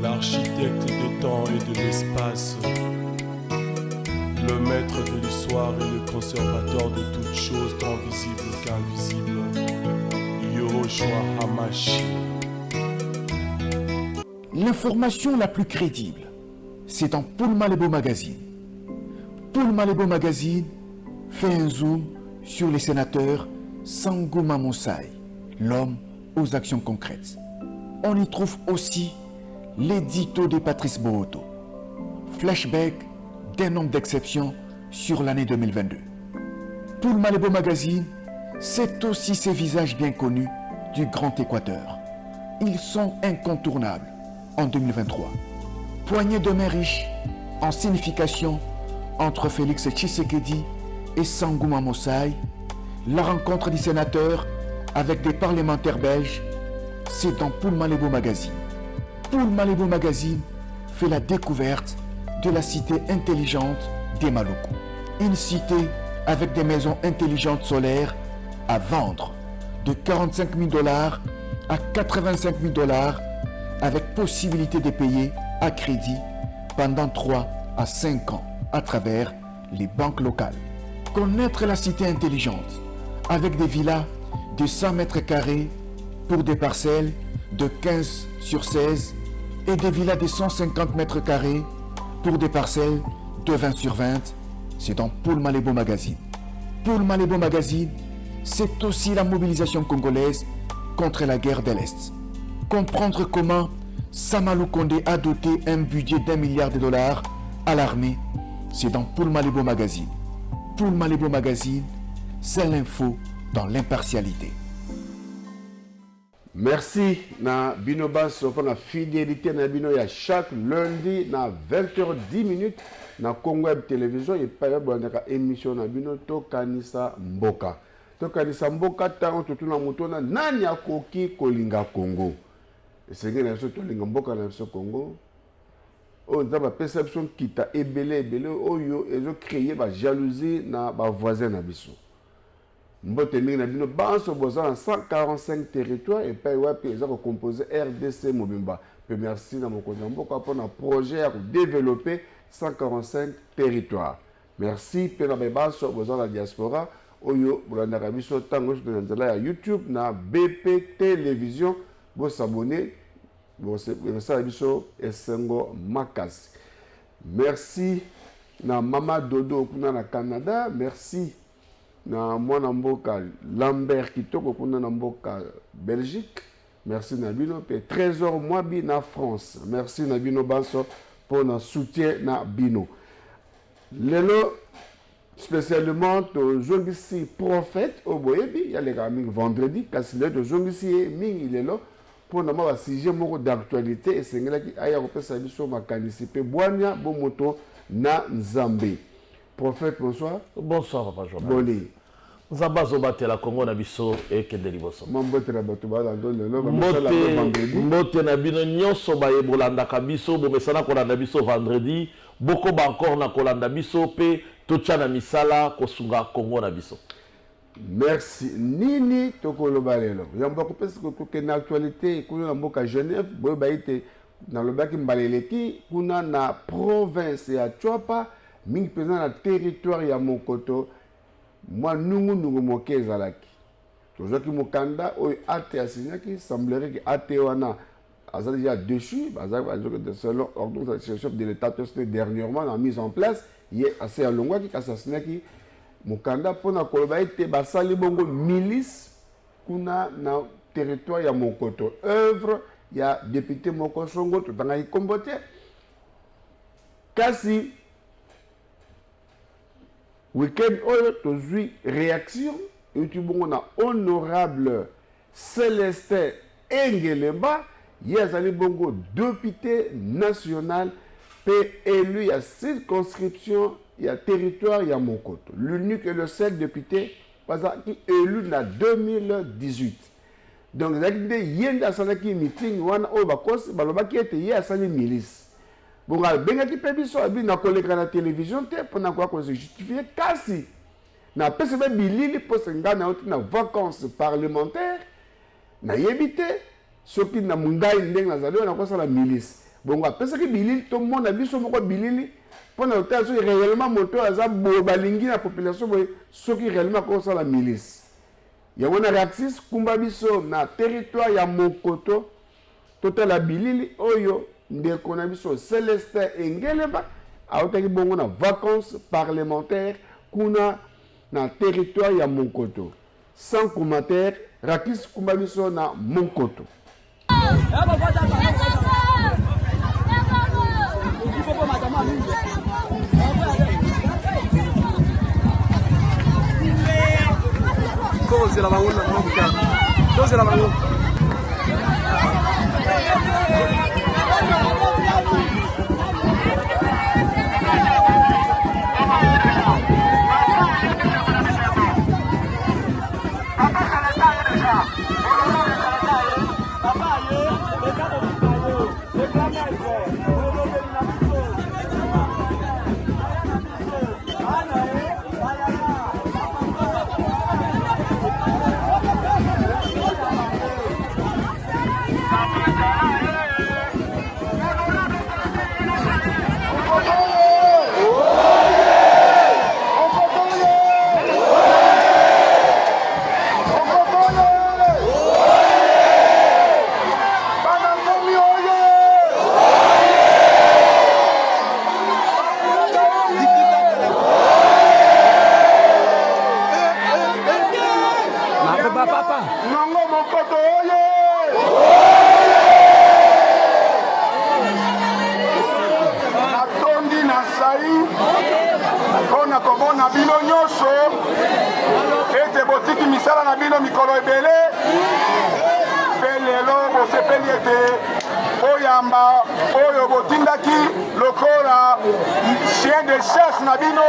l'architecte des temps et de l'espace, le maître de l'histoire et le conservateur de toutes choses tant visibles qu'invisibles, Yahushua Hamashi. L'information la plus crédible, c'est dans Paul Malebo Magazine. Paul Malebo Magazine fait un zoom sur les sénateurs Sangouma Moussai, l'homme aux actions concrètes. On y trouve aussi l'édito de Patrice Bohoto, flashback d'un homme d'exception sur l'année 2022. Paul Malebo Magazine, c'est aussi ces visages bien connus du Grand Équateur. Ils sont incontournables en 2023. Poignée de main riche en signification entre Félix Tshisekedi et Sangouma Moussai, la rencontre du sénateur avec des parlementaires belges, c'est dans Paul Malebo Magazine. Paul Malebo Magazine fait la découverte de la cité intelligente des Maluku. Une cité avec des maisons intelligentes solaires à vendre de 45 000 $ à 85 000 $ avec possibilité de payer à crédit pendant 3 à 5 ans à travers les banques locales. Connaître la cité intelligente avec des villas de 100 mètres carrés pour des parcelles de 15 sur 16 et des villas de 150 mètres carrés pour des parcelles de 20 sur 20, c'est dans Paul Malebo Magazine. Paul Malebo Magazine, c'est aussi la mobilisation congolaise contre la guerre de l'Est. Comprendre comment Samalou Kondé a doté un budget d'1 milliard de $ à l'armée, c'est dans Paul Malebo Magazine. Paul Malebo Magazine, c'est l'info dans l'impartialité. Merci na bino baso pour la fidélité na bino ya chaque lundi na 20h10 na Congo Web Télévision et pas bonaka émission na bino to kanisa mboka. To kanisa mboka tango tutuna mutona nani akoki kolinga Congo. C'est que na so to linga mboka na so Congo. On a perception kita ebele oyo ezo créer ba jalousie na ba voisin na biso. Mbote mingi na bino banso boza na 145 territoires et puis wapi eza ko composer RDC Mobimba. Pe merci na mokonzi mboka pour na projet à développer 145 territoires. Merci pe na banso boza na diaspora oyo bolanda biso tango na nzela ya YouTube na BP Télévision bo s'abonner bo se biso esengo makasi. Merci na Mama Dodo kuna na Canada, merci na mwana mboka Lambert Kitoko kuna na mboka Belgique, merci na bino pe Trésor Mwabi na France, merci na bino baso pour na soutien na bino. Lelo spécialement to zongisi prophète oboyebi ya le gaming vendredi kasi le to zongisi mingi lelo pour na ma sujet moko d'actualité et sengelaki aya ko pesa biso makanisi pe bwanya bo moto na Nzambe. Prophète, bonsoir. Bonsoir, Papa Joël. Boni. Nous avons battu la Congo na biso et que deliboso. Mambote na bato ba la ndole lo Mbote na bino nyonso ba yebolanda ka biso bo mesana kolanda biso vendredi boko ba encore na kolanda biso pe tocha na misala kosunga Congo na biso. Merci. Nini tokoloba lelo. Yamba ko pesa ko ke na actualité kuna na mboka Genève boy ba ite na lobaki mbaleleki kuna na province ya Chwapa mingi présent na territoire ya Mokoto. Moi nungu moke ezalaki tozaki mokanda oyo ate asignaki semblerait que ate wana azali déjà dessus selon ordonnance chef de l'état dernièrement la mise en place ye assez alongwaki kasi asignaki mokanda pona koloba ete basali bongo milice kuna na territoire ya Mokoto œuvre ya député moko songo totangaki kombo te kasi week-end oyo tozwi réaction et tu bon na honorable Célestin Engelemba yazali bongo député national pe élu ya circonscription ya territoire ya Mokoto l'unique et le seul député qui élu na 2018 donc zakinde yenda salaki meeting wana oyo bakosi balobaki ete ye asali milice. Bon, bien que pébiso a bien collègue à la télévision, pour n'a quoi se justifier, kasi na PCB bilili pour se gagner na vacances parlementaires, na yébité, ce qui n'a mungai ndeng na zalo na quoi ça la milice. Bon, parce que bilili, tout le monde a vu son mot bilili. Pendant le temps, réellement, moto a balingi la population, ceux qui réellement concernent la milice. Il y a une réaction, kumba biso na territoire ya Mokoto, total la bilili, oyo, ndeko na biso Célestin Engeleba, a otaki bongo na vacances parlementaires, kuna na territoire ya Mokoto. Sans commentaire, Rakis kumba biso na Mokoto. Todos de la vagona, todos de la vagona. Chien de chasse Nabino.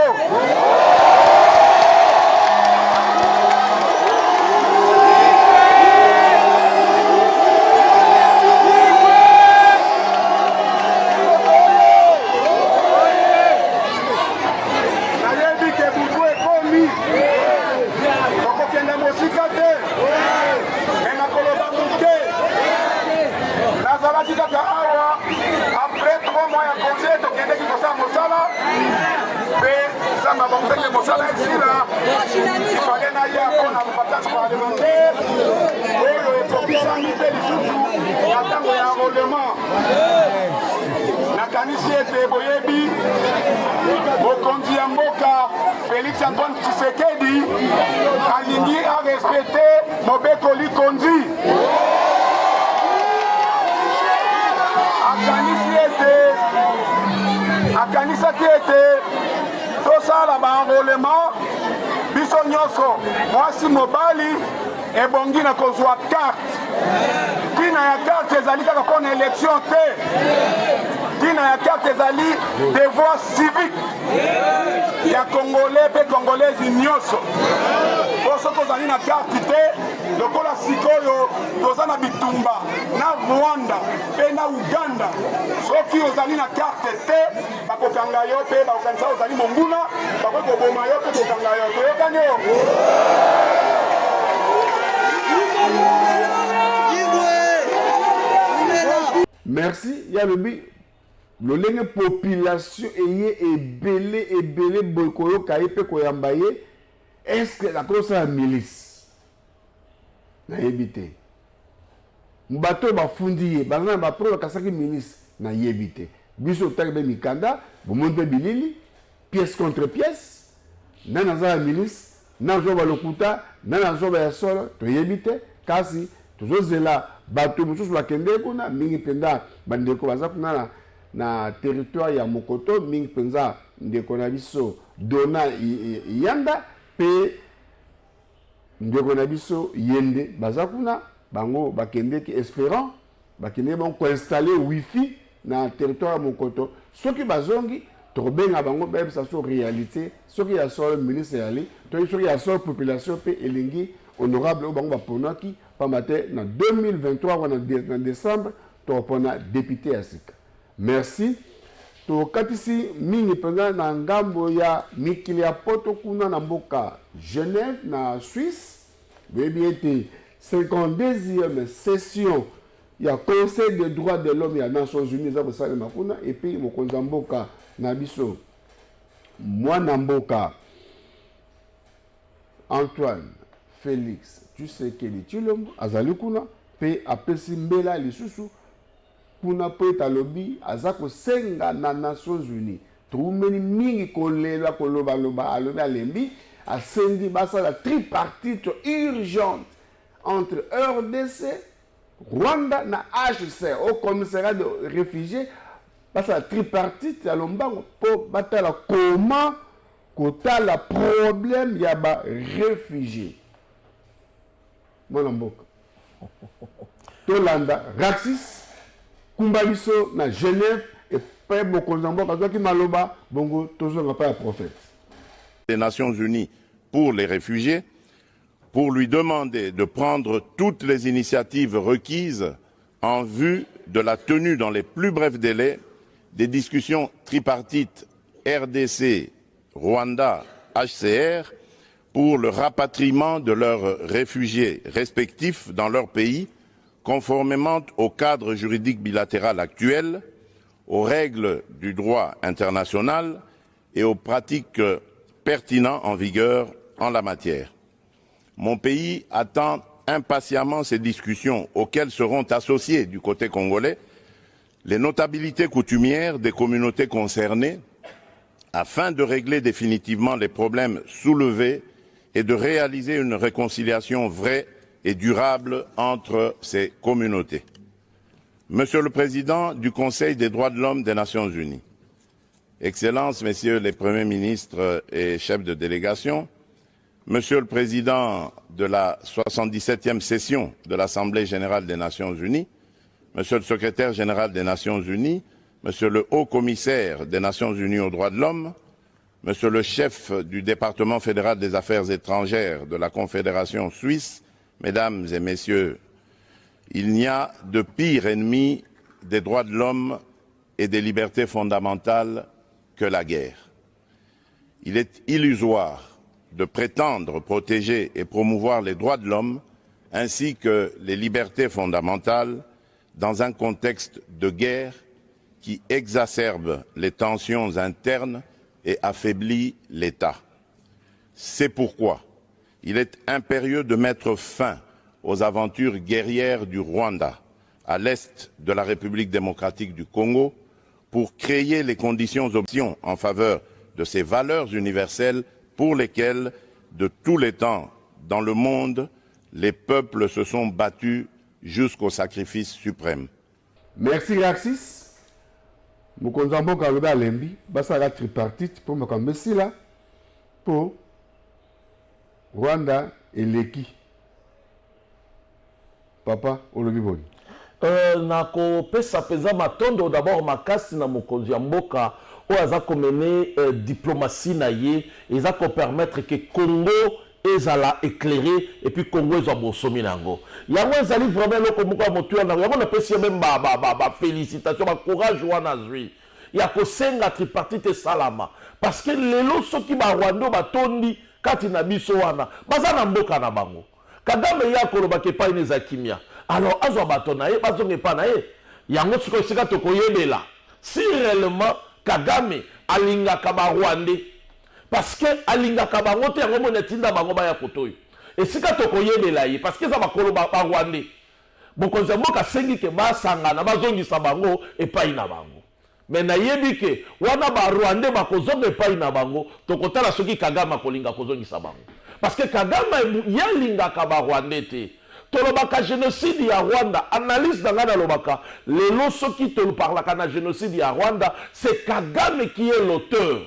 Après 3 mois à congé, tu as dit que ça Mosala. Ça m'a montré que Mosala est ici là. Il fallait aller à la partage parlementaire. Et pour qu'il s'en ait des sous, attendre un enrôlement. Nakanisi était Boyebi, Bokondi Amboka, Félix Antoine Tshisekedi, Alingi a respecté Mobekoli Kondi. Akanisaki ete tosala baenrôlement biso nyonso mwasi mobali ebongi na kozwa carte tina ya carte ezali kaka mpona élection te tina ya carte ezali devoir civique ya congolais mpe congolaise nyonso po soki ozali na carte te lokola sikoyo toza na bitumba na rwanda mpe na uganda soki ozali na carte te bakokanga yo mpe bakokanisa ozali monguna bakoki koboma yo mpe kokanga yo toyokani yo. Merci. Il y a le population ebele boykoyo kaipe koyambaye. Est-ce que la cause la milice na yebite mbato bafundi bazana ba pro kasaki milice na yebite biso takbe mikanda bomonde bilili pièce contre pièce nana za milice nazo balokuta nana zo ba solo to yebite kasi tozozela bato mususu bakende kuna mingi penda bandeko baza kuna na territoire ya Mokoto mingi penza ndeko na biso dona yanda pe ndeko na biso yende baza kuna bango bakende ki espérant bakende bon ko installer wifi na territoire ya Mokoto soki bazongi tobenga bango ba sa so réalité soki ya sol ministre yali to soki ya sol population pe elingi honorable bango baponaki pa matin na 2023 wana na décembre to pona député asika. Merci. To katisi mingi penza na ngambo ya mikili ya poto kuna na mboka Genève na Suisse. Bebi ete 52e session il y a Conseil des droits de l'homme, il y a Nations Unies, et puis mokonzi mboka na biso mwana mboka Antoine Félix Tshisekedi Tshilombo azali kuna pe apesi mbela lisusu kuna po etalobi aza kosenga na Nations Unies toumeni mingi kolela koloba alobi alembi asendi basala tripartite urgente entre RDC, Rwanda na HCR au commissariat de réfugiés basala tripartite ya lombango po batala comment kotala problème ya ba réfugiés mwana mboka tolanda Raxis kumbaliso na Genève et pe mokonzi mboka zwaki maloba bongo tozonga pa ya prophète des Nations Unies pour les réfugiés pour lui demander de prendre toutes les initiatives requises en vue de la tenue dans les plus brefs délais des discussions tripartites RDC, Rwanda, HCR pour le rapatriement de leurs réfugiés respectifs dans leur pays, conformément au cadre juridique bilatéral actuel, aux règles du droit international et aux pratiques pertinentes en vigueur en la matière. Mon pays attend impatiemment ces discussions auxquelles seront associés du côté congolais les notabilités coutumières des communautés concernées afin de régler définitivement les problèmes soulevés et de réaliser une réconciliation vraie et durable entre ces communautés. Monsieur le Président du Conseil des droits de l'homme des Nations Unies, Excellences, Messieurs les Premiers ministres et chefs de délégation, Monsieur le Président de la 77e session de l'Assemblée générale des Nations Unies, Monsieur le Secrétaire général des Nations Unies, Monsieur le Haut-Commissaire des Nations Unies aux droits de l'homme, Monsieur le chef du département fédéral des affaires étrangères de la Confédération suisse, Mesdames et Messieurs, il n'y a de pire ennemi des droits de l'homme et des libertés fondamentales que la guerre. Il est illusoire de prétendre protéger et promouvoir les droits de l'homme ainsi que les libertés fondamentales dans un contexte de guerre qui exacerbe les tensions internes et affaiblit l'État. C'est pourquoi il est impérieux de mettre fin aux aventures guerrières du Rwanda à l'est de la République démocratique du Congo pour créer les conditions d'option en faveur de ces valeurs universelles pour lesquelles, de tous les temps dans le monde, les peuples se sont battus jusqu'au sacrifice suprême. Merci Raxis. Mokonzi mboka alobi alembi basala tripartite pour makambo esila pour Rwanda eleki. Papa olobi boni. nakopesa peza matondo d'abord makasi na mokonzi ya mboka oyo aza komene diplomatie na ye eza kopermettre ke Congo ezala éclairé et puis Congo ezwa bosomi nango yango ezali vraiment eloko moko ya motu yango yango napesi ye meme félicitation courage wana zwi ya kosenga tripartite esalama parce que lelo soki barwanda batondi kati na biso wana baza na mboka na bango Kagame ya kolobaka epai na eza kimia alors azwa bato na ye bazonga epai na ye yango sikoyo esika tokoyebela si réellement Kagame alingaka barwandais parce que alingaka bango te yango mona etinda bango baya kotoyo esika tokoyebela ye parce que eza bakolo barwandais bokonzi ya mboka asengi ke basangana bazongisa bango epai na bango me nayebi ke wana barwandais bakozonga epai na bango tokotala soki Kagame akolinga kozongisa bango parce que Kagame yalingaka barwandais te tolobaka génocide ya Rwanda analyse nanga nalobaka lelo soki toloparlaka na génocide ya Rwanda c'est Kagame qui est l'auteur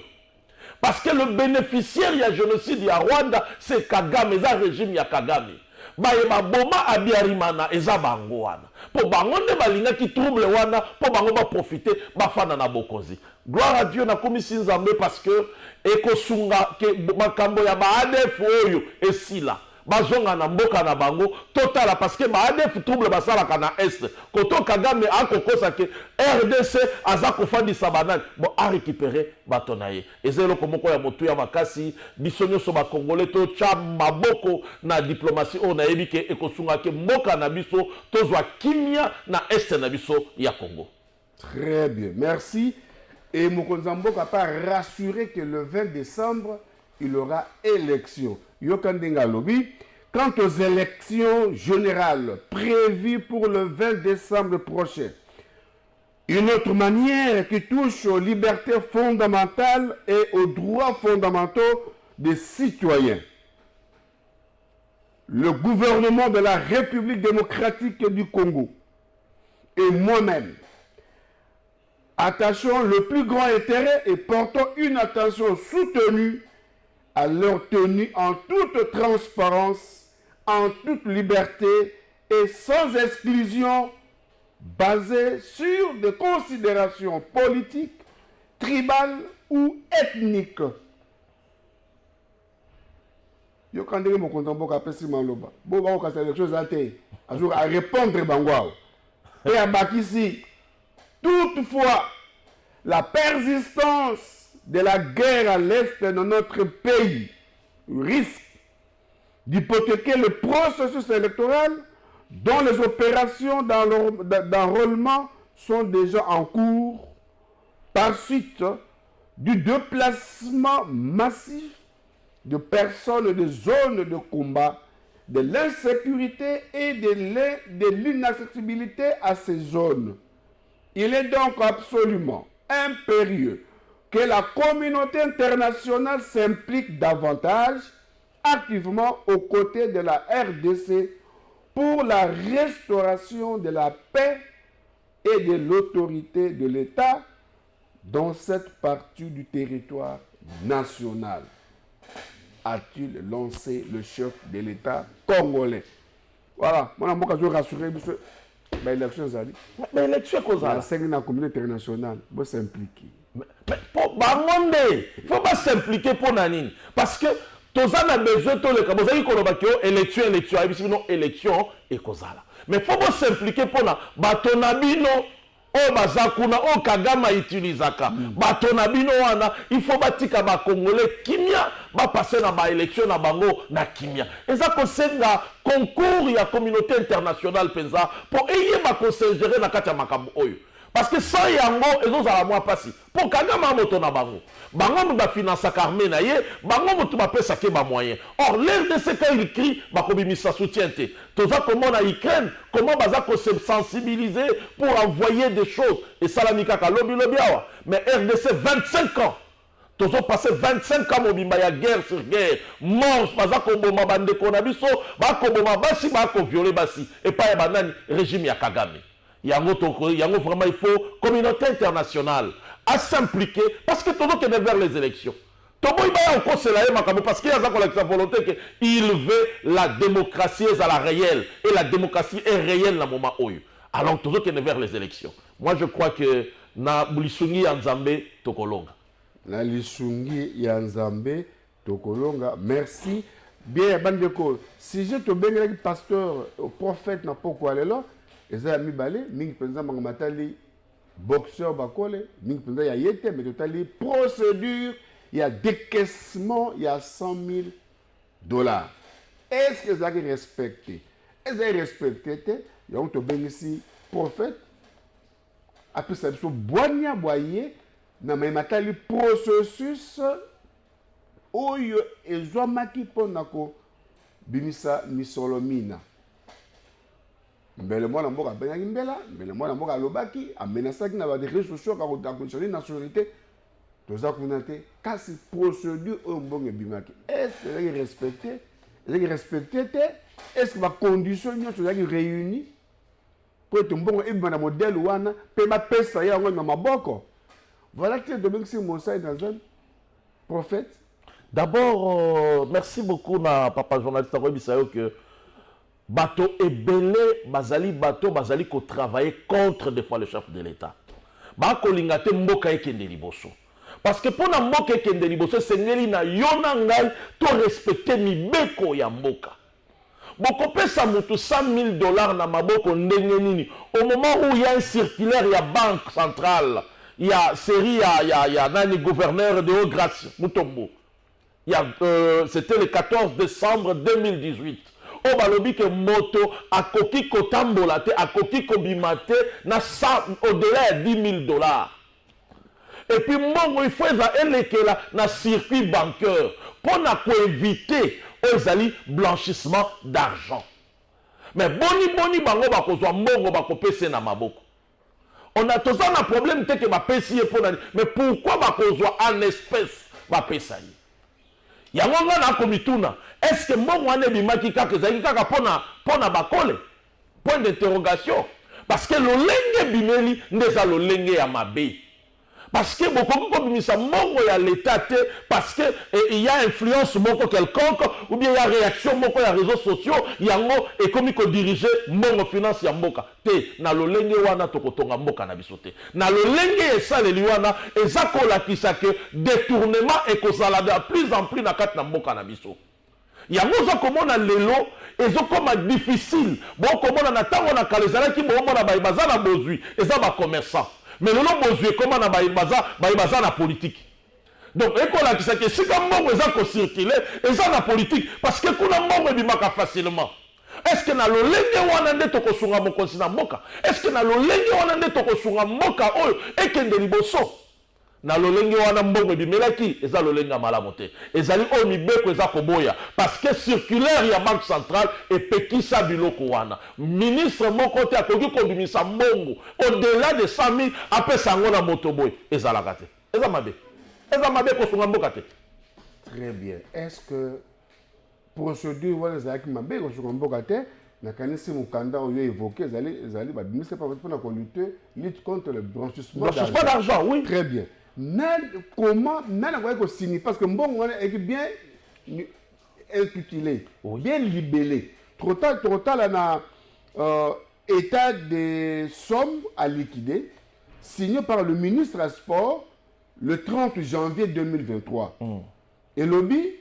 parce que le bénéficiaire ya génocide ya Rwanda c'est Kagame eza régime ya Kagame bayeba boma abiarimana eza bango wana po bango nde balingaki trouble wana po bango baprofite bafana na bokonzi gloire à Dieu nakomisi nzambe parce que ekosunga ke makambo ya ba ADF oyo esila bazonga na mboka na bango totala parce que ba ADF trouble basalaka na est koto Kagame akokosa ke RDC aza kofandisa banani bon a récupérer bato na ye eza eloko moko ya motu ya makasi biso nyonso bakongole totya maboko na diplomatie oyo nayebi ke ekosunga ke mboka na biso tozwa kimia na est na biso ya Congo. Très bien, merci. Et Mokonzi Mboka pas rassuré que le 20 décembre, il aura élection. Yokandenga Lobby, quant aux élections générales prévues pour le 20 décembre prochain, une autre manière qui touche aux libertés fondamentales et aux droits fondamentaux des citoyens. Le gouvernement de la République démocratique du Congo et moi-même attachons le plus grand intérêt et portons une attention soutenue à leur tenue en toute transparence, en toute liberté et sans exclusion, basée sur des considérations politiques, tribales ou ethniques. Yo kandenge mo kontambo ka pesi maloba. Bo ba ko ka élection zate. Azur à répondre bangwao. Et à Bakisi, toutefois, la persistance de la guerre à l'est de notre pays risque d'hypothéquer le processus électoral dont les opérations d'enrôlement sont déjà en cours par suite du déplacement massif de personnes des zones de combat, de l'insécurité et de l'inaccessibilité à ces zones. Il est donc absolument impérieux que la communauté internationale s'implique davantage activement aux côtés de la RDC pour la restauration de la paix et de l'autorité de l'État dans cette partie du territoire national, a-t-il lancé le chef de l'État congolais. Voilà, moi je veux rassurer l'élection zali. L'élection kozala. La communauté internationale doit s'impliquer. Mais pour Bangonde, il faut pas s'impliquer pour Nanine. Parce que tous en a besoin de les Kabozali Kolobakio, élection, élection et kozala. Mais il faut pas s'impliquer pour na batonabino. Oh bazakuna oh Kagama utilisaka batonabino wana il faut batika ba congolais kimia ba passer na ba élection na bango na kimia eza ko senga concours ya communauté internationale penza pour eye ba conseiller na kati ya makambo oyo parce que sans yango ezozala mwa pasi pour Kagama moto na bango bango ba finance armée na ye bango moto ba pesa ke ba moyen or l'RDC quand il crie ba kobimisa soutien te toza comment na Ukraine comment baza ko se sensibiliser pour envoyer des choses et salamika ka lobby awa mais RDC 25 ans tozo passé 25 ans mobimba ya guerre sur guerre mort baza ko boma bande ko na biso ba ko boma basi ba ko violer basi et pas ya banani régime ya Kagame yango vraiment il faut communauté internationale à s'impliquer parce que tout le monde est vers les élections. Tout le monde est encore parce qu'il y a la volonté qu'il veut la démocratie à la réelle et la démocratie est réelle dans le moment où. Alors tout le monde est vers les élections. Moi je crois que na Lisungi Yanzambe Tokolonga. Na Lisungi Yanzambe Tokolonga. Merci. Bien, Bandeko, si je te bénis le pasteur, prophète n'a pas quoi aller là, et ça a mis balé, ming penza mangamatali boxeur bakole, ming penza ya yete, mais totali procédure, il y a décaissement, il y a $100,000. Est-ce que ça est respecté? Est-ce que c'est respecté? Il y a un te bénis ici, prophète, après ça, il faut boigner, boyer, na matali processus, oyo ezwamaki pona ko bimisa misolomina mbele mwana mboka benaki mbela mbele mwana mboka alobaki amenasaki na ba réseaux sociaux ka conditionner nationalité toza kuna te kasi procédure oyo mbongo ebimaki est-ce que respecté est-ce que ba condition nyonso ezaki réuni pour être mbongo ebima na modèle wana pe ba pesa yango na maboko voilà que de bengsi Monsai dans un prophète. D'abord, merci beaucoup na papa journaliste que bateau est belé, bazali ko travailler contre des fois le chef de l'État. Ba ko lingate mboka ekende liboso. Parce que pour na mboka ekende liboso sengeli na yona ngai to respecter mibeko ya mboka. bokopesa mutu 100 000 dollars na maboko ndenge nini au moment où il y a un circulaire, il y a banque centrale, il y a série, il y a nani gouverneur de Haute-Grâce Mutombo. C'était le 14 décembre 2018. Oh balobi que moto a koki kotambola te, a koki kobimate na au-delà de 10 000 dollars. Et puis mongo il faut elekela na circuit bancaire pour éviter aux blanchissement d'argent. Mais boni bango bakozwa mongo bakopese na maboko. On a tous un problème te que bapesi pour mais pourquoi bakozwa en espèce bapesa yi? Yango na komituna, est-ce que mongo ane bimaki kaka zaki kaka pona bakole? Point d'interrogation. Parce que lolenge bimeli ndeza lolenge ya mabe. Parce que beaucoup comme ça mongo ya l'état parce que il y a influence moko quelconque ou bien il y a réaction moko ya réseaux sociaux yango et comme ko diriger mongo finance ya mboka te na lolenge wana tokotonga mboka na bisote na lolenge esaleli wana ezakola kisake détournement et kozala de plus en plus na kat na mboka na biso yango zo komona lelo ezokoma difficile bon komona na tango na kalezala ki bo mona ba bazana bozui eza ba commerçant. Mais le nom Bozué, comment on a la politique. Donc, écoute, c'est si comme moi, on circuler, et ça la politique, parce que quand on a facilement. Est-ce que na lolenge wana nde tokosunga mokonzi na mboka? Est-ce que na lolenge wana nde tokosunga mboka oyo ekende liboso? Na lolenge wana mbongo bimelaki eza lolenge malamu te. Ezali oyo mibeko eza koboya parce que circulaire ya banque centrale epekisa biloko wana. Ministre moko te akoki kobimisa mbongo au-delà de 100 000 apesa yango na moto boye ezalaka te. Eza mabe. Eza mabe kosunga mboka te. Très bien. Est-ce que procédure wana ezalaki mabe kosunga mboka te? Nakanisi mukanda oyo évoqué ezali babimisa pas pour lutte contre le blanchissement d'argent. Oui. Très bien. Comment signer parce que bon est bien intitulé, bien libellé. Trop tard là état de somme à liquider signé par le ministre des Sports le 30 janvier 2023. Et lobby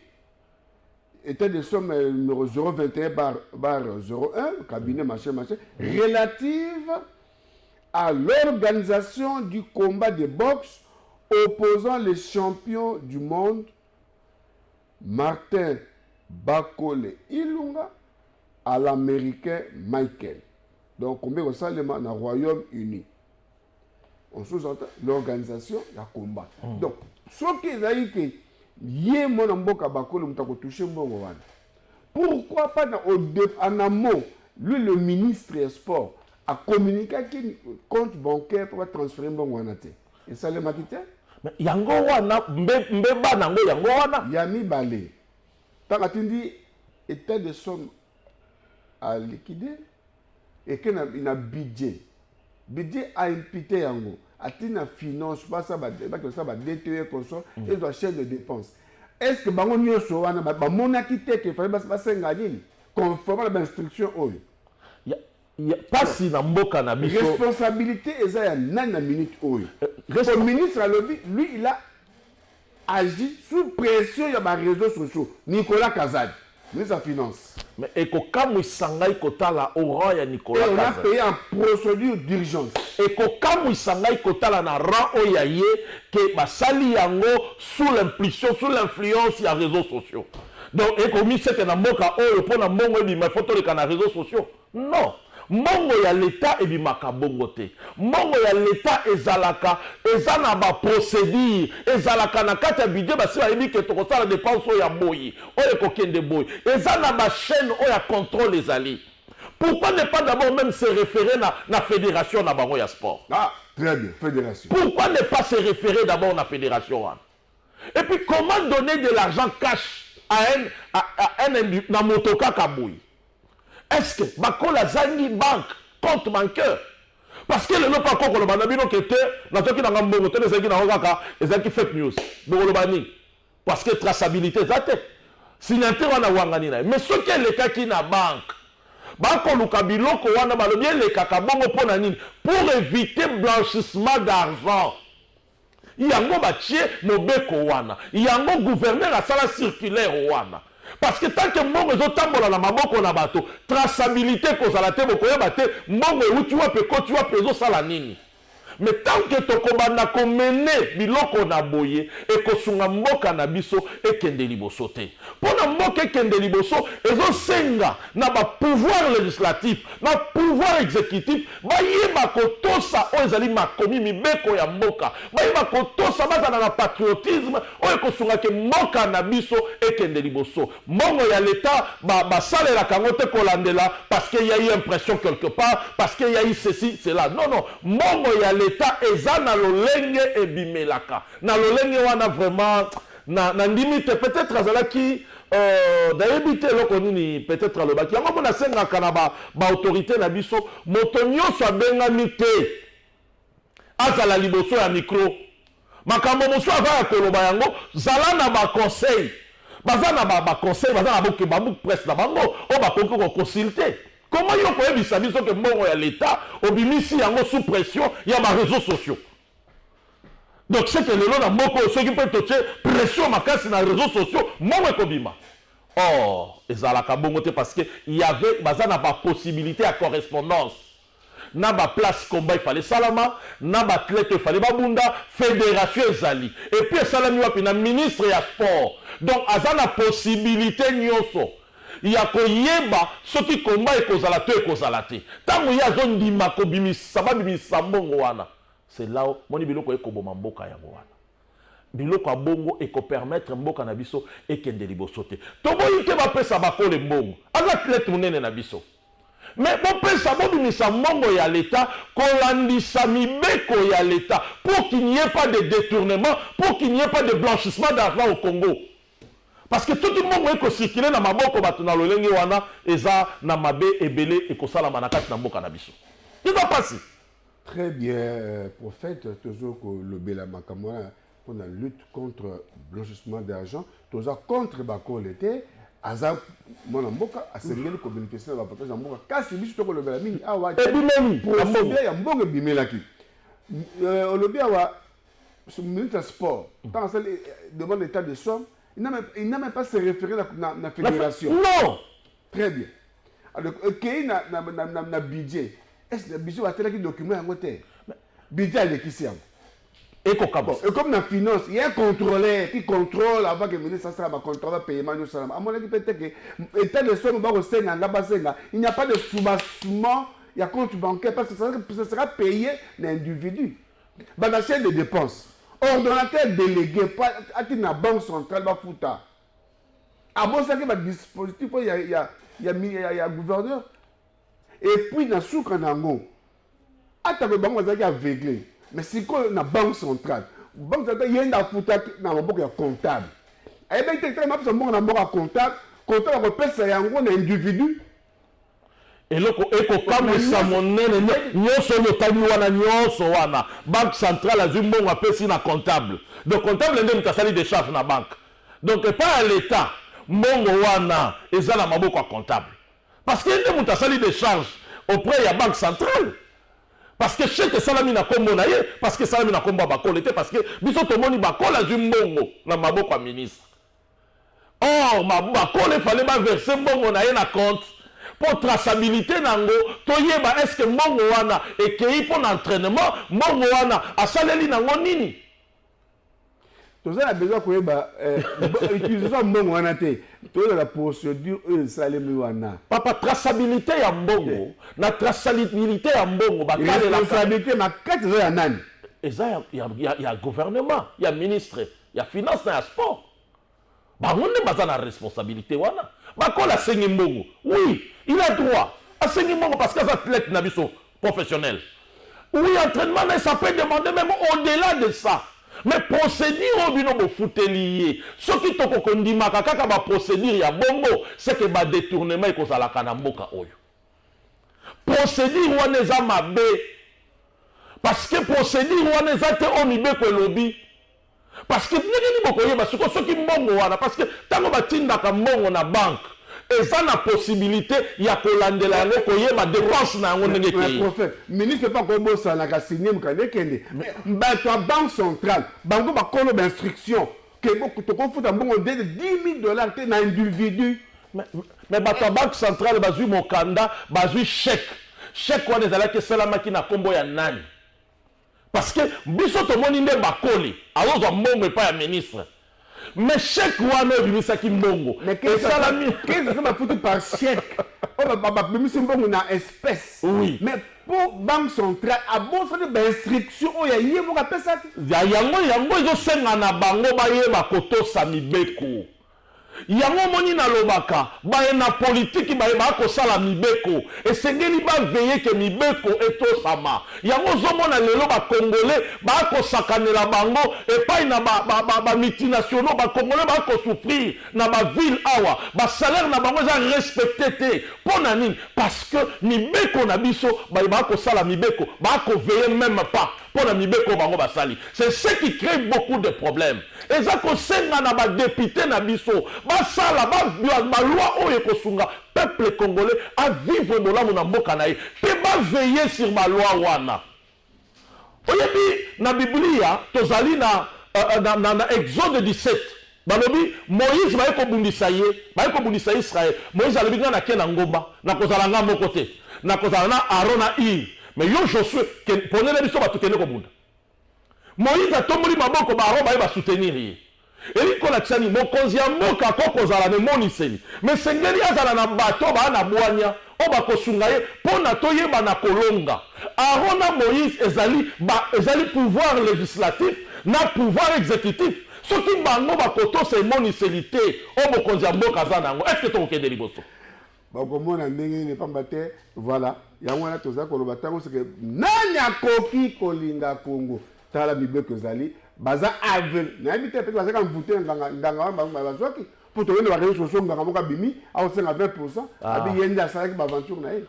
état de somme numéro 021/01 cabinet machin relative à l'organisation du combat de boxe opposant les champions du monde Martin Bakole Ilunga à l'américain Michael. Donc, combien on ça dans le Royaume-Uni. On sous-entend l'organisation du combat. Donc, ce qui est que yé mon mboka Bakole mutako touché mbongo wana. Pourquoi pas en amont, lui le ministre des Sports a communiqué qu'il compte bancaire pour transférer mbongo wana te. Et ça le makité? Yango wana mbeba nango yango wana yami balé tant atindi état de somme à liquider et que na budget a imputé yango atina finance pas ça ba DTE consort et doit chaîne de dépenses. Est-ce que bango nyoso wana ba monaki te que fallait ba senga nini conforme à l'instruction oyo pas si na mboka na biso responsabilité eza ya nani na minute oyo le ministre a levé lui il a agi sous pression ya ba réseaux sociaux Nicolas Kazadi ministre des finances mais ekokamu isangai kotala au rang ya Nicolas Kazadi on a Kazadi payé en procédure d'urgence ekokamu isangai kotala na rang oya ye que basali yango sous l'impulsion sous l'influence ya réseaux sociaux donc ekomi seke na mboka oyo pona mbongo ebima photo le kana réseaux sociaux non mongo ya l'état ebimaka bongo te mongo ya l'état ezalaka ezana ba procédure ezalaka na kati ya budget basi bayebi ke tokosala dépense oyo ya boyi oyo kokende boyi ezana ba chaîne oyo ya contrôle ezali. Pourquoi ne pas d'abord même se référer na fédération na bango ya sport? Ah, très bien, fédération. Pourquoi ne pas se référer d'abord na fédération? Et puis comment donner de l'argent cash à un na motoka kaboui? Est-ce que Bakola Zangi banque, compte bancaire? Parce que le nom pas encore le banabino qui était, dans ce qui n'a pas de temps, c'est qui n'a pas de fake news. Parce que traçabilité, c'est signature on a wangani. Mais ce qui est le cas qui n'a banque, Bako Lukabilo ko wana balobie le kakabongo pona nini pour éviter blanchissement d'argent. Yango batie mobeko wana. Yango gouverneur a sala circulaire wana. Parce que tant que mbongo ezotambola na maboko na bato, traçabilité kozala te bokoyeba te mbongo euti wapi ekoti wapi ezosala nini. Mais tant que tokobanda komene biloko na boye ekosunga mboka na biso ekende liboso te. Pona mboka ekende liboso ezosenga na ba pouvoir législatif, na pouvoir exécutif, bayeba kotosa oyo ezali makomi mibeko ya mboka. Bayeba kotosa bazana na patriotisme oyo ekosunga ke mboka na biso ekende liboso. Mbongo ya l'État basalela kango te kolandela parce qu'il y a eu impression quelque part, parce qu'il y a eu ceci, cela. Non, non. Mbongo ya l'État eza na lolenge ebimelaka. Na lolenge wana vraiment na limite peut-être azalaki d'habiter loko nini peut-être alobaki. Yango mona sengaka na ba autorité na biso moto nyonso abengami te azala liboso ya micro. Makambo mosu ava ya koloba yango zala na ba conseil. Baza na ba conseil, baza na boke ba presse na bango o ba konko consulter. Comment yo koyebisa biso ke mbongo ya l'État obimisi yango sous pression ya ba réseaux sociaux. Donc c'est que lelo na moko ceux qui peuvent toucher pression makasi na réseaux sociaux mbongo ekobima. Or ezalaka bongo te parce que il y avait baza na ba possibilité à correspondance. Na ba place combat il fallait salama, na ba athlète il fallait babunda, fédération ezali. Et puis salami wapi na ministre ya sport. Donc azana possibilité nyonso. Il y a koyeba soki komba ekozala te ekozala te. Tango ya zone ndima ko bimisa ba bimisa mbongo wana. C'est là où moni biloko ekoboma mboka yango wana. Biloko ya bongo eko permettre mboka na biso ekende liboso te. Toboyi te ba pesa bakole mbongo. Aza athlète munene na biso. Mais bon pesa bo bimisa mbongo ya l'État kolandisa mibeko ya l'État pour qu'il n'y ait pas de détournement, pour qu'il n'y ait pas de blanchissement d'argent au Congo. Parce que tout le monde est circulé dans ma boko batuna lolenge wana eza na mabe ebele ekosala manakati na mboka na biso. Il va passer. Très bien, prophète, toujours que le bela makamwa pour la lutte contre blanchissement d'argent, toujours contre bako l'été, aza mona mboka asengeli ko bénéficier na bapata na mboka kasi biso to le bela mingi awa ebimeli procédure ya mbongo bimelaki. Olobi awa sur ministre sport, quand ça demande l'état de somme. Il n'a même pas se référé à la fédération. Non. Très bien. Alors, qu'il y a un budget. Est-ce que le budget va être un document à côté? Budget est qui Et comme la finance, il y a un contrôleur qui contrôle avant que le ministre soit contrôle paiement. À mon avis, peut-être que l'état de somme il n'y a pas de soubassement, il y a compte bancaire parce que ça sera payé l'individu. Dans la chaîne de dépenses. Ordonnateur délégué à la banque centrale va foutre. À bon ça que le dispositif il y a gouverneur et puis dans sous kanango à ta banque va aveuglé mais si quoi na banque centrale il y a une foutre dans la banque comptable et bien tu très mal pour mon banque comptable va pèse yango na individu. Et le kamisa monene nyonso yotani wana nyonso wana banque centrale a mbongo apesi na comptable. Donc comptable ndenge mutasali des charges na banque. Donc pas à l'État mbongo wana ezala maboko comptable. Parce que ndenge mutasali des charges auprès ya banque centrale. Parce que chèque salami na kombo na ye, parce que salami na kombo bakole te parce que biso tomoni bakola mbongo na maboko ya ministre. Or bakole fallait ba verser mbongo na ye na compte. Pour traçabilité nango toyeba est-ce que mbongo wana ekei pour l'entraînement mbongo wana asaleli nango nini Tous a besoin koyeba utilisation mbongo wana te to la procédure salemi wana papa traçabilité ya mbongo na traçabilité ya mbongo bakale la responsabilité ma carte ya nani eza ya gouvernement ya ministre ya finance na ya sport bangonde baza na responsabilité wana bakola sengi mbongo oui il a droit à sengi mbongo parce que les athlètes nabiso professionnels oui entraînement mais ça peut demander même au-delà de ça mais procédure bino bo futelier ce qui toko kondimaka kaka ba procédure ya bongo c'est que ba détournement ekozala kana mboka oyo procédure wana eza mabe parce que procédure wana eza te omibe ko lobby. Parce que ndenge bokoyeba siko soki mbongo wana parce que tango batindaka mbongo na banque eza na possibilité ya kolandela yango koyeba dépense na yango ndenge ke prophète ministre pas ko bosa na ka signer mukande kende bato banque centrale bango bakolo d'instruction tokofuta mbongo de 10 000 $ te na individu. Mais bato banque centrale bazui mokanda bazui chèque wana ezalaki esalamaki na nkombo ya nani? Parce que biso tomoni nde bakoli azozwa mbongo epai ya ministre, mais chèque wana ebimisaki mbongo esalami ça bafuti par chèque babimisi mbongo na espèce. Oui. Mais pour banque centrale abosani bainstruction oyo ye moko apesaki yango ezosenga na bango bayeba kotosa mibeko. Yango moni na lobaka baye na politiki baye bakosala mibeko esengeli baveye ke mibeko etosama. Yango zomona lelo bakongole bakosakanela bango epai na multinationaux bakongole bakosouffrir na baville awa basalaire na bango eza respecté te. Pona nini? Parce que mibeko na biso baye bakosala mibeko bakoveye même pas pona mibeko bango basali. C'est ce qui crée beaucoup de problèmes. Eza kosenga na badepute na biso basala baloi oyo ekosunga peuple congolais à vivre molamu na mboka na ye pe baveiller sur baloi wana. Oyebi na Biblia tozali na Exode 17 balobi Moïse baye kobundisa ye Israël. Moïse alobi nga na ke na ngomba na kozala nga moko te na kozala na Aaron na Ir. Mais yo Josué ponele biso bato kende kobunda. Moïse atomboli maboko ba Aaron baye ba soutenir ye. Eli kolakisa ni mokonzi ya mboka kokozala ne moniseli. Mais sengeli azala na bato ba na bwanya o bakosunga ye pona toyeba na kolonga. Aaron na Moïse ezali pouvoir législatif na pouvoir exécutif. Soki bango bakotosa moniseli te o mokonzi ya mboka za nango. Est-ce que tokokende liboso? Bakomona ndenge ne pamba te voilà yango na toza koloba tango c'est que nani akoki kolinga Congo tala mibeko ezali baza avel na habite pe baza kan voter nganga bazwaki pour to wende bakeli soso nganga moka bimi au 20% abi yende asala ki ba aventure na ye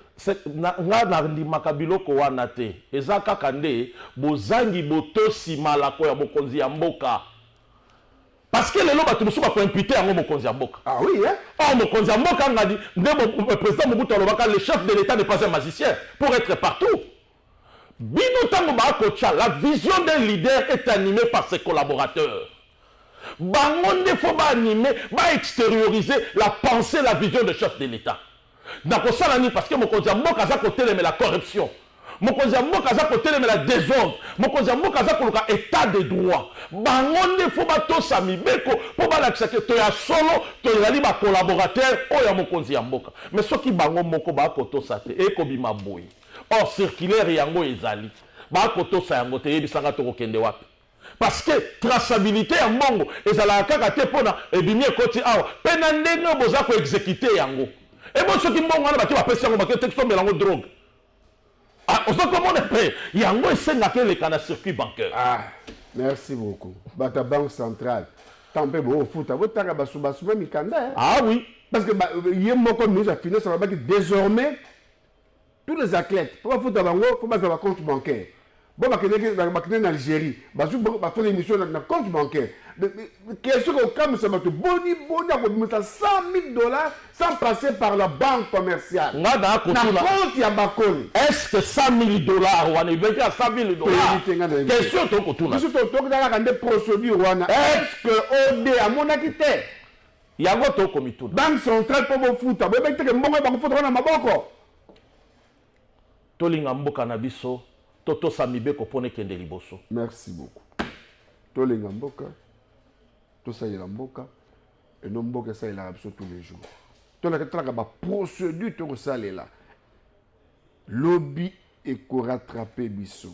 nga na ndimaka biloko wana te eza kaka nde bozangi botosi malako ya bokonzi ya mboka. Parce que les gens sont imputés à Mokonzi ya mboka. Ah oui, hein? Oh, Mokonzi ya mboka, on a dit, le président Mobutu Alobaka, le chef de l'État n'est pas un magicien pour être partout. Bino Tango Bakocha, la vision d'un leader est animée par ses collaborateurs. Bangon ne faut pas animer, pas extérioriser la pensée, la vision du chef de l'État. D'accord, ça parce que Mokonzi ya mboka a côté mais la corruption. Mokonzi ya mboka aza kotelema la désordre. Mokonzi ya mboka aza koluka état de droit. Bango ne faut pas tosa mibeko po balakisa ke to ya solo to ezali ba collaborateur oyo mokonzi ya mboka. Mais soki bango moko ba kotosa te ekobima boyi. Or circulaire yango ezali. Ba kotosa yango te yebisanga to kokende wapi. Parce que traçabilité ya mbongo ezala kaka te pona ebimi ekoti awa. Pena ndenge boza ko exécuter yango. Et bon soki mbongo wana bati ba pesa yango ba ke texto melango drogue. Ah, on sait comment on est prêt. Il y a un gros circuit bancaire. Ah, merci beaucoup. Bata banque centrale. Tant pis, au foot, vous avez basouba mikanda. Ah oui. Parce que il y a mon comme ministre de la Finance, désormais, tous les athlètes, pour foot à Bango, il faut avoir un compte bancaire. Bon, en Algérie, il faut une émission dans un compte bancaire. Question au cas où ça va te boni, à 100 000 $ sans passer par la banque commerciale. Est-ce que 100 000 $, on est venu à 100 000 $? Question au Kotuna. Est-ce que OD a mon acquitté? Il y a un autre comité. Banque centrale pour vos foot. Vous avez dit que mon banque foot na maboko. Tolinga mboka na biso, toto samibeko pone kende liboso. Merci beaucoup. Tolinga mboka. Ça y est la mboka et non mboka ça y est la tous les jours. Tout la procédure tout ça est là. Lobby et qu'on rattraper biso.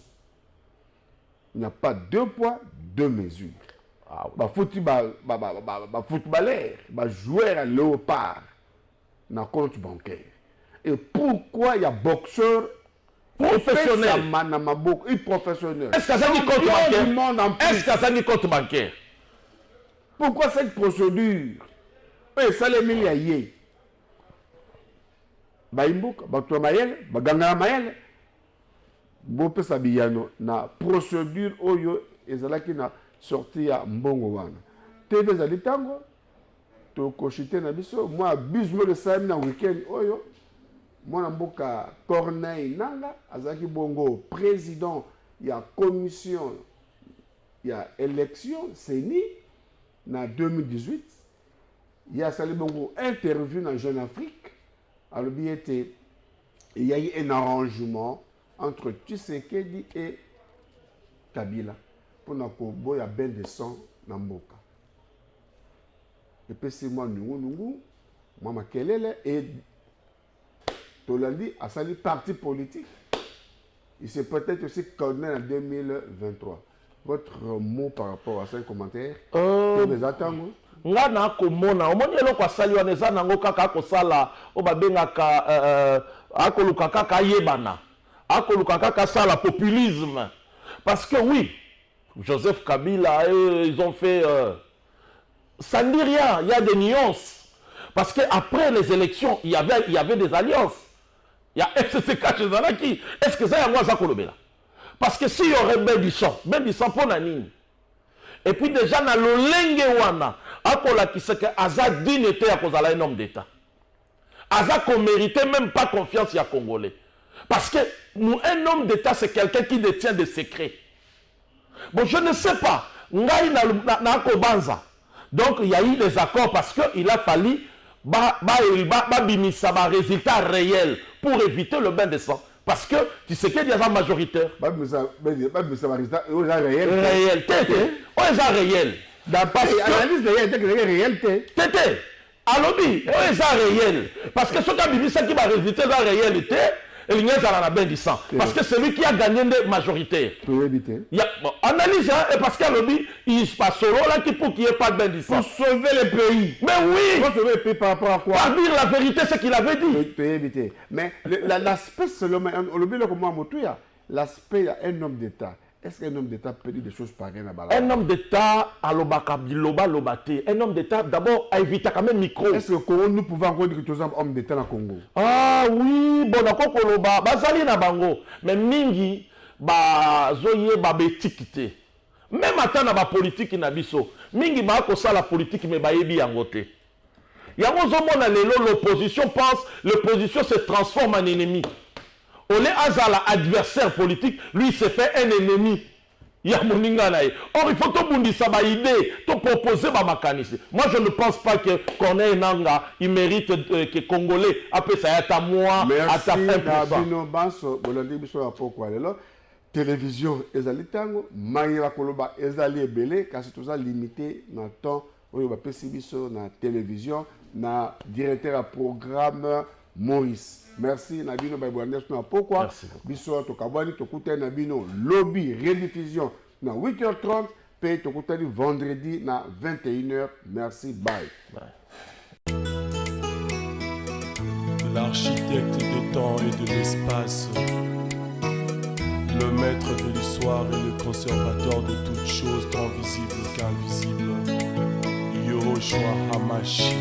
Il n'y a pas deux poids, deux mesures. Ah, bah footballeur, bah joueur à léopard dans compte bancaire. Et pourquoi il y a boxeur professionnel professionnel? Est-ce que ça dit compte bancaire? Est-ce que ça dit compte bancaire? Pourquoi cette procédure? Ça les milliers. Baimbouk, Batou Mayel, Baganga Mayel. Bopé Sabiyano, na procédure Oyo, et Zalaki na sorti à Mbongo Wana. TV Zalitango, to kochite na biso, moi, bismo de Saïm na week-end Oyo, moi, Namboka Corneille Nanga, Azaki Bongo, président, il y a commission, il y a élection, CENI. en 2018, il y a une interview dans Jeune Afrique. Alors, il y a eu un arrangement entre Tshisekedi et Kabila pour qu'il y ait ben de sang dans Mboka. Et puis, c'est moi, moi, Makelele, et Tolandi a sali parti politique. Il s'est peut-être aussi connu en 2023. Votre mot par rapport à ce commentaire les attendons. Nga na komona omoni eloko asali wana eza nango kaka akosala oyo babengaka akoluka kaka ayebana akoluka kaka asala populisme parce que oui Joseph Kabila ils ont fait ça ne dit rien, il y a des nuances parce que après les élections il y avait des alliances. Il y a FCCK chez Zanaki. Est-ce que ça y a moi ça kolobela? Parce que s'il y aurait Bendissan pour Nanine. Et puis déjà dans le lenge wana akola kiseke aza dignité à cause un homme d'État. Aza qu'on méritait même pas confiance ya Congolais. Parce que un homme d'État c'est quelqu'un qui détient des secrets. Bon je ne sais pas. Ngai na kobanza. Donc il y a eu des accords parce que il a fallu bimisa ba résultat réel pour éviter le bain de sang. Parce que tu sais qu'il y a un majoritaire. Réel. Réel. Parce que analyse réel. Tété. Alors oui, c'est réel. Parce que ce qui a bimisa qui va résulter la réalité. Il y a un sang. Parce que c'est lui qui a gagné des majoritaires. Il y a, bon, analyse, hein, et parce qu'à l'objet, il se passe solo là pour qu'il n'y ait pas de bendissant. Pour sauver le pays. Mais oui. Pour sauver le pays par rapport à quoi? Par dire la vérité, c'est qu'il avait dit. Mais l'aspect seulement, l'aspect d'un homme d'État. Est-ce qu'un homme d'État peut dire des choses pareilles? Un homme d'État, un homme d'État, d'abord, a évité quand même le micro. Est-ce que nous pouvons encore dire que nous sommes hommes d'État au Congo? Ah oui, bon, d'accord, Koloba, Bazali na bango, mais mingi, zoye, betikite. Même attends na politique na biso, mingi ko ça la politique, mais bayebi yangote. Yango zomona lelo, l'opposition pense, l'opposition se transforme en ennemi. Olé Azala, adversaire politique, lui il s'est fait un ennemi. Or il faut que ma idée, te proposer ma mécanisme. Moi je ne pense pas que Corneille Nanga, il mérite que Congolais, après ça est à moi, à ta 1%. Télévision, ezali tango, Maïra Koloba, ezali ebele, car c'est tout ça limité dans le temps où il va passer na télévision, na directeur à programme Maurice. Merci Nabino Baïbouanes. Pourquoi Biso Tokabani Tokute Nabino Lobby rediffusion na 8h30 puis Tokute vendredi na 21h. Merci, bye. L'architecte des temps et de l'espace, le maître de l'histoire et le conservateur de toutes choses tant visibles qu'invisibles, Yahushua Hamashi.